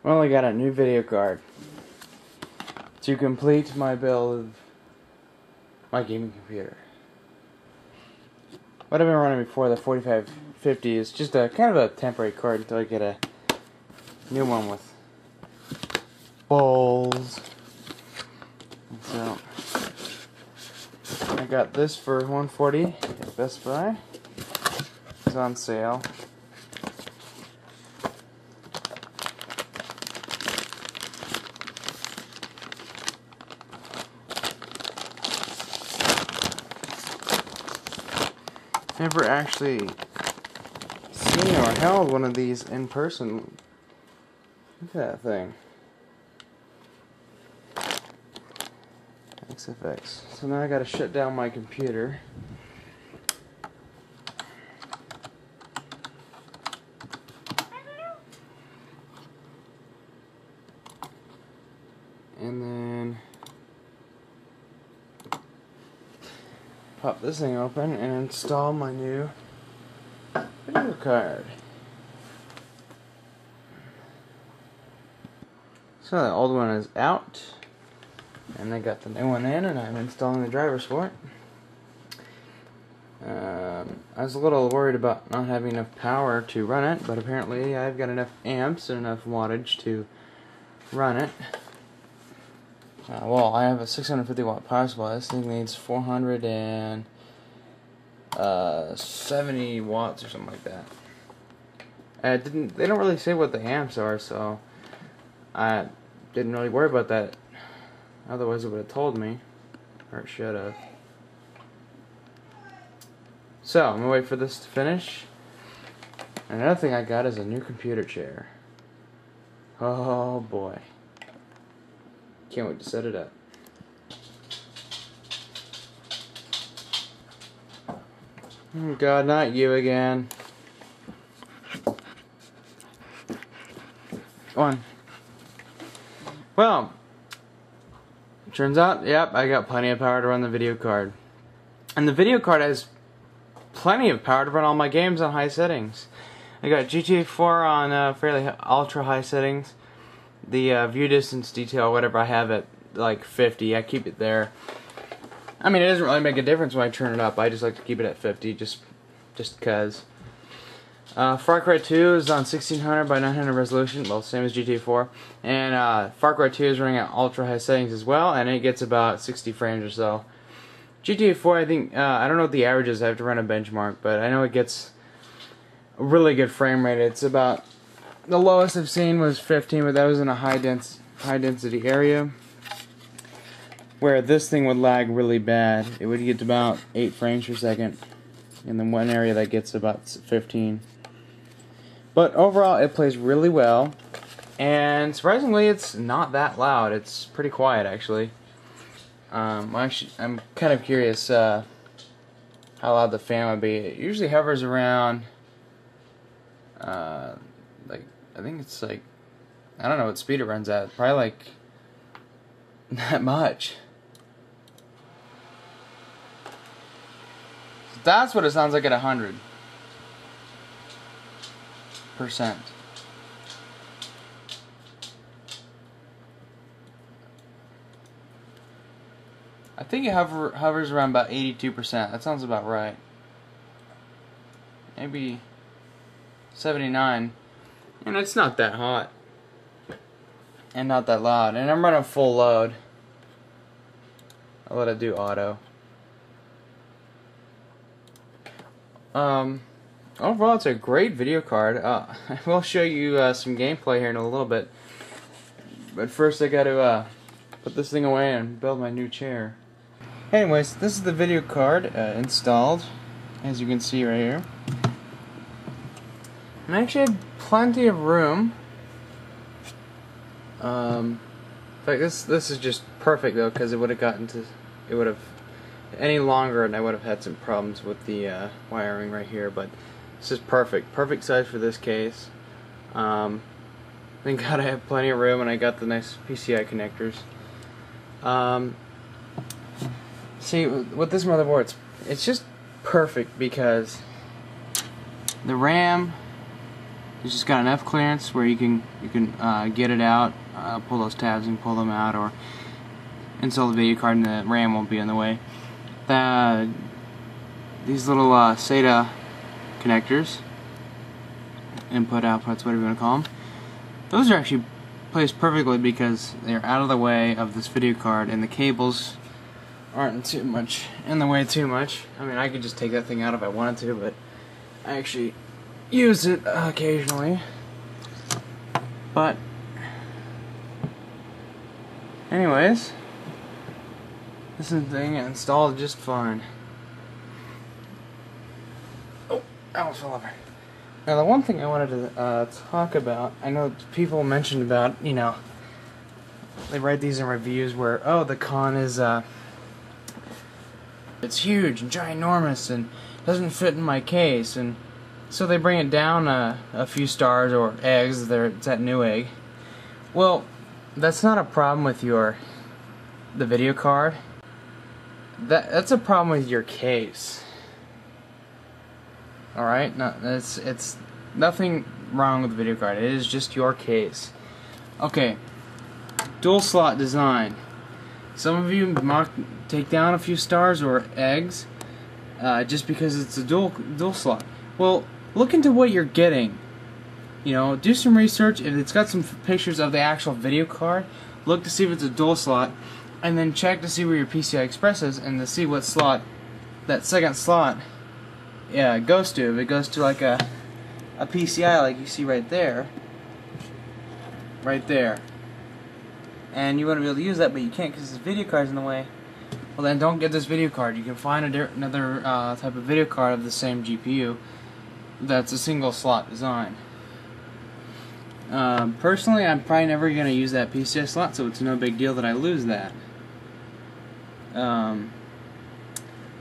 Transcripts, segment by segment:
Well, I got a new video card to complete my build of my gaming computer. What I've been running before, the 4550, is just a kind of a temporary card until I get a new one with balls. So I got this for $140 at Best Buy. It's on sale. Never actually seen or held one of these in person. Look at that thing. XFX. So now I gotta shut down my computer. And then pop this thing open and install my new video card. So the old one is out, and I got the new one in, and I'm installing the drivers for it. I was a little worried about not having enough power to run it, but apparently I've got enough amps and enough wattage to run it. Well, I have a 650 watt power supply. This thing needs 470 watts or something like that. They don't really say what the amps are, so I didn't really worry about that. Otherwise, it would have told me, or it should have. So I'm gonna wait for this to finish. And another thing I got is a new computer chair. Oh boy. Can't wait to set it up. Oh God, not you again. Come on. Well, turns out, yep, I got plenty of power to run the video card. And the video card has plenty of power to run all my games on high settings. I got GTA 4 on fairly ultra high settings. The view distance detail, whatever, I have at like 50. I keep it there. I mean, it doesn't really make a difference when I turn it up. I just like to keep it at 50, just cause. Far Cry 2 is on 1600 by 900 resolution, well, same as GTA 4. And Far Cry 2 is running at ultra high settings as well, and it gets about 60 frames or so. GTA 4, I think, I don't know what the average is. I have to run a benchmark, but I know it gets a really good frame rate. It's about, the lowest I've seen was 15, but that was in a high density area, where this thing would lag really bad. It would get to about 8 frames per second, and then one area that gets about 15. But overall, it plays really well, and surprisingly, it's not that loud. It's pretty quiet, actually. I'm kind of curious how loud the fan would be. It usually hovers around, like, I think it's like, I don't know what speed it runs at. Probably like that much. So that's what it sounds like at 100%. I think it hovers around about 82%. That sounds about right. Maybe 79. And it's not that hot. And not that loud. And I'm running full load. I'll let it do auto. Overall, it's a great video card. I will show you some gameplay here in a little bit. But first, I got to put this thing away and build my new chair. Anyways, this is the video card installed, as you can see right here. And I actually had plenty of room. In fact, this is just perfect though, because it would have any longer, and I would have had some problems with the wiring right here. But this is perfect size for this case. Thank God I have plenty of room, and I got the nice PCI connectors. See, with this motherboard, it's just perfect because the RAM It's just got enough clearance where you can get it out, pull those tabs and pull them out, or install the video card and the RAM won't be in the way. These little SATA connectors, input outputs, whatever you want to call them, those are actually placed perfectly because they're out of the way of this video card, and the cables aren't in the way too much. I mean, I could just take that thing out if I wanted to, but I actually use it occasionally. But anyways, this thing installed just fine. Oh, I almost fell over. Now the one thing I wanted to talk about, I know people mentioned about, you know, they write these in reviews where, oh, the con is it's huge and ginormous and doesn't fit in my case, and so they bring it down a few stars or eggs. It's at Newegg. Well, that's not a problem with the video card. That's a problem with your case. All right, no, it's nothing wrong with the video card. It is just your case. Okay, dual slot design. Some of you take down a few stars or eggs just because it's a dual slot. Well, look into what you're getting. You know, do some research. If it's got some pictures of the actual video card, look to see if it's a dual slot, and then check to see where your PCI Express is and to see what slot that second slot goes to. If it goes to like a PCI like you see right there, and you want to be able to use that but you can't because this video card's in the way, well then don't get this video card. You can find another type of video card of the same GPU that's a single slot design. Personally, I'm probably never going to use that PCI slot, so it's no big deal that I lose that.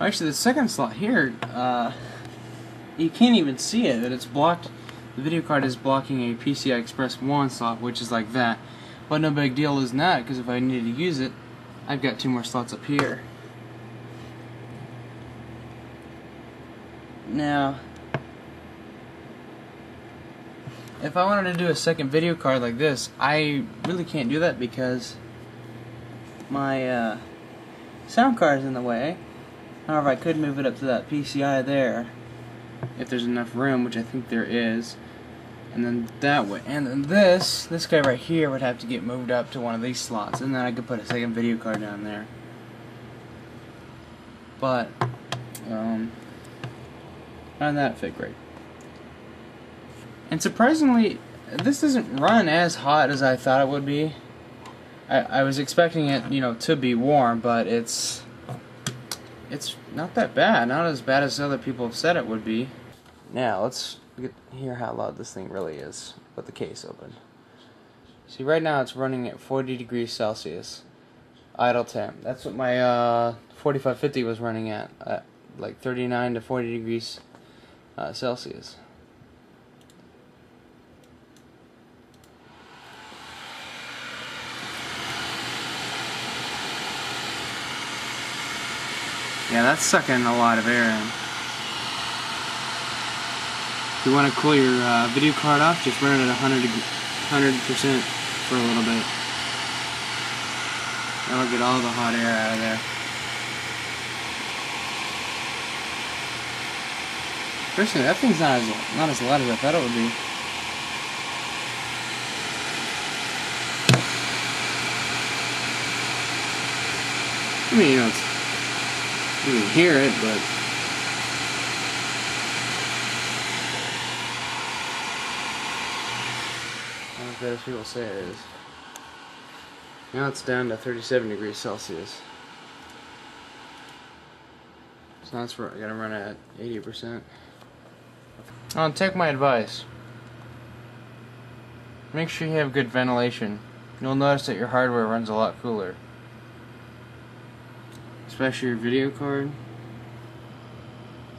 Actually, the second slot here, you can't even see it, but it's blocked. The video card is blocking a PCI Express 1 slot, which is like that. But no big deal losing that, because if I needed to use it, I've got 2 more slots up here. Now, if I wanted to do a second video card like this, I really can't do that because my sound card is in the way. However, I could move it up to that PCI there if there's enough room, which I think there is. And then that way, and then this guy right here would have to get moved up to one of these slots, and then I could put a second video card down there. But other than that, fit great. And surprisingly, this doesn't run as hot as I thought it would be. I was expecting it, you know, to be warm, but it's not that bad. Not as bad as other people have said it would be. Now let's hear how loud this thing really is with the case open. See, right now it's running at 40 degrees Celsius, idle temp. That's what my 4550 was running at like 39 to 40 degrees Celsius. Yeah, that's sucking a lot of air in. If you want to cool your video card off, just run it at 100% for a little bit. That'll get all the hot air out of there. Personally, that thing's not as loud as I thought it would be. I mean, you know, you can hear it, but not as bad as people say it is. Now it's down to 37 degrees Celsius. So that's where I gotta run at 80%. Take my advice. Make sure you have good ventilation. You'll notice that your hardware runs a lot cooler. Especially your video card,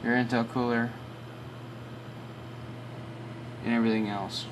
your Intel cooler, and everything else.